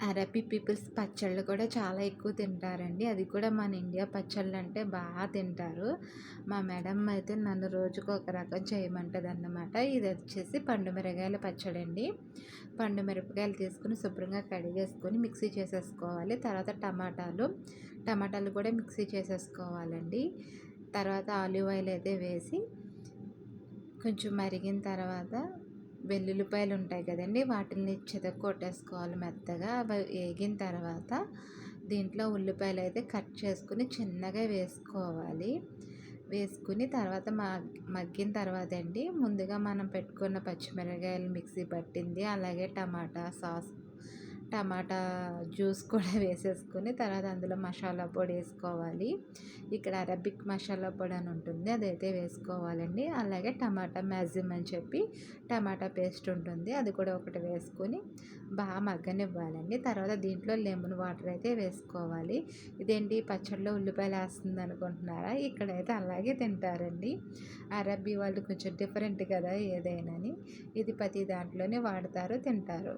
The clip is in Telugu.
అరబీ పీపుల్స్ పచ్చళ్ళు కూడా చాలా ఎక్కువ తింటారండి. అది కూడా మన ఇండియా పచ్చళ్ళంటే తింటారు. మా మేడం అయితే నన్ను రోజుకు ఒక రకం చేయమంటదన్నమాట. ఇదొచ్చేసి పండు మిరగాయల పచ్చడండి. పండు మిరపకాయలు తీసుకొని శుభ్రంగా కడిగేసుకొని మిక్సీ చేసేసుకోవాలి. తర్వాత టమాటాలు కూడా మిక్సీ చేసేసుకోవాలండి. తర్వాత ఆలివ్ ఆయిల్ అయితే వేసి కొంచెం మరిగిన తర్వాత వెల్లుల్లిపాయలు ఉంటాయి కదండి, వాటిని కొట్టేసుకోవాలి మెత్తగా. అవి వేగిన తర్వాత దీంట్లో ఉల్లిపాయలు అయితే కట్ చేసుకుని చిన్నగా వేసుకోవాలి. వేసుకుని తర్వాత మగ్గిన తర్వాత అండి, ముందుగా మనం పెట్టుకున్న పచ్చిమిరపకాయలు మిక్సీ పట్టింది, అలాగే టమాటా జ్యూస్ కూడా వేసేసుకొని తర్వాత అందులో మసాలా పొడి వేసుకోవాలి. ఇక్కడ అరబిక్ మసాలా పొడి అని ఉంటుంది, అదైతే వేసుకోవాలండి. అలాగే టమాటా మ్యాజిమ్ అని చెప్పి టమాటా పేస్ట్ ఉంటుంది, అది కూడా ఒకటి వేసుకొని బాగా మగ్గనివ్వాలండి. తర్వాత దీంట్లో లెమన్ వాటర్ అయితే వేసుకోవాలి. ఇదేంటి పచ్చడిలో ఉల్లిపాయలు వేస్తుంది అనుకుంటున్నారా? ఇక్కడైతే అలాగే తింటారండి. అరబ్బీ వాళ్ళు కొంచెం డిఫరెంట్ కదా ఏదైనాని. ఇది ప్రతి దాంట్లోనే వాడతారు, తింటారు.